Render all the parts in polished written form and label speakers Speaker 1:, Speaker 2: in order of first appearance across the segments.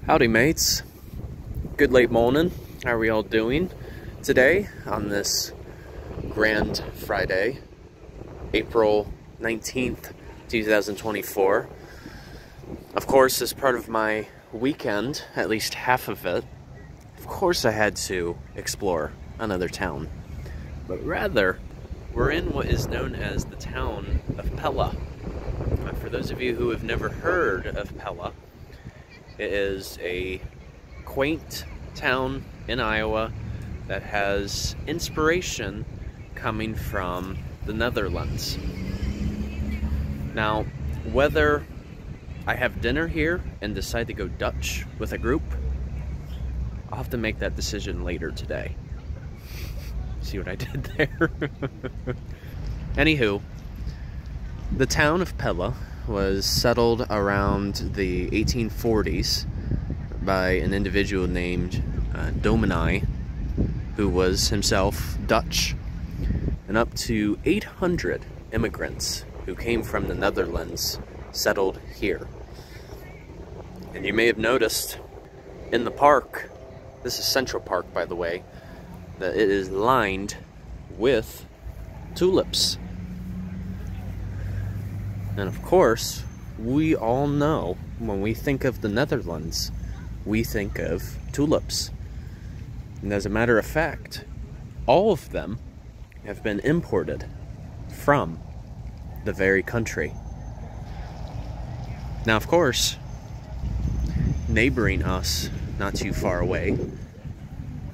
Speaker 1: Howdy mates, good late morning. How are we all doing today on this grand Friday, April 19th, 2024. Of course, as part of my weekend, at least half of it, of course I had to explore another town. But rather, we're in what is known as the town of Pella. For those of you who have never heard of Pella, it is a quaint town in Iowa that has inspiration coming from the Netherlands. Now, whether I have dinner here and decide to go Dutch with a group, I'll have to make that decision later today. See what I did there? Anywho, the town of Pella was settled around the 1840s by an individual named Dominie, who was himself Dutch, and up to 800 immigrants who came from the Netherlands settled here. And you may have noticed in the park, this is Central Park by the way, that it is lined with tulips. And of course, we all know when we think of the Netherlands, we think of tulips. And as a matter of fact, all of them have been imported from the very country. Now, of course, neighboring us, not too far away,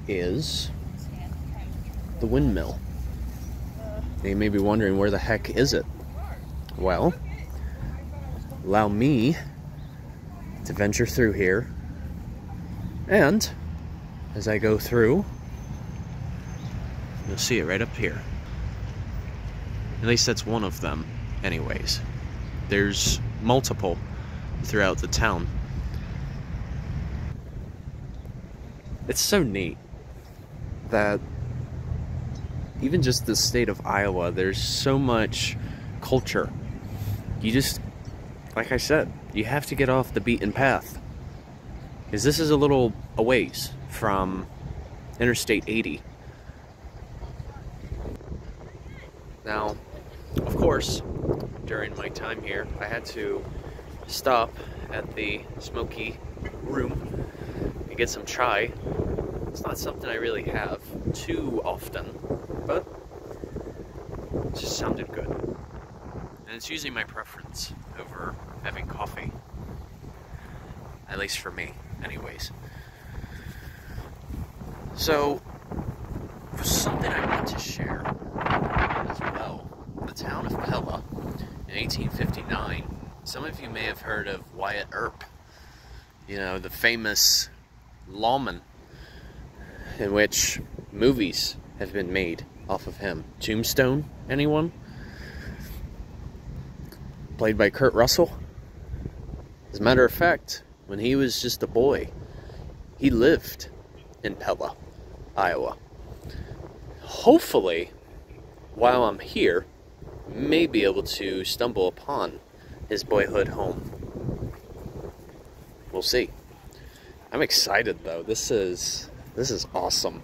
Speaker 1: is the windmill. And you may be wondering, where the heck is it? Well, allow me to venture through here, and as I go through, you'll see it right up here. At least that's one of them anyways. There's multiple throughout the town. It's so neat that even just the state of Iowa, there's so much culture. You just, like I said, you have to get off the beaten path. Because this is a little a ways from Interstate 80. Now, of course, during my time here, I had to stop at the smoky room and get some chai. It's not something I really have too often, but it just sounded good. And it's usually my preference over having coffee. At least for me, anyways. So, something I want to share as well. The town of Pella in 1859. Some of you may have heard of Wyatt Earp. You know, the famous lawman, in which movies have been made off of him. Tombstone, anyone? Played by Kurt Russell. As a matter of fact, when he was just a boy, he lived in Pella, Iowa. Hopefully, while I'm here, may be able to stumble upon his boyhood home. We'll see. I'm excited though. This is awesome.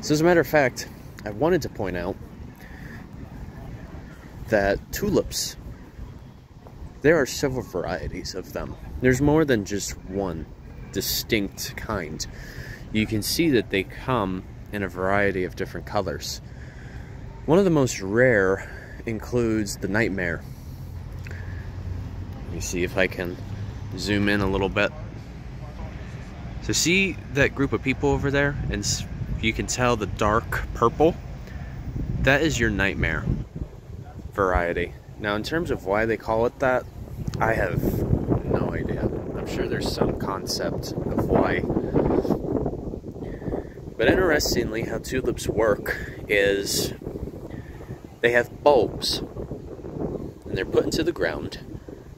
Speaker 1: So as a matter of fact, I wanted to point out that tulips, there are several varieties of them. There's more than just one distinct kind. You can see that they come in a variety of different colors. One of the most rare includes the nightmare. Let me see if I can zoom in a little bit. So see that group of people over there? And you can tell the dark purple? That is your nightmare variety. Now, in terms of why they call it that, I have no idea. I'm sure there's some concept of why. But interestingly, how tulips work is they have bulbs, and they're put into the ground.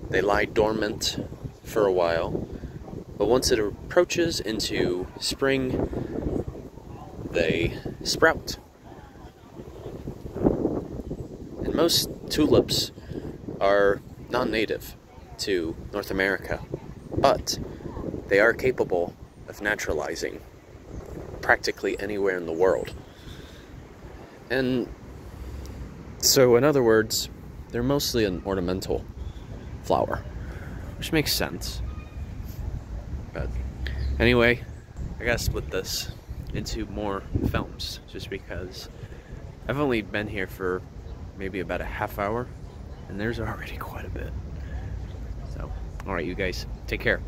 Speaker 1: They lie dormant for a while, but once it approaches into spring, they sprout. And most tulips are non-native. to North America, but they are capable of naturalizing practically anywhere in the world. And so, in other words, they're mostly an ornamental flower, which makes sense. But anyway, I gotta split this into more films just because I've only been here for maybe about a half hour and there's already quite a bit. So, alright, you guys, take care.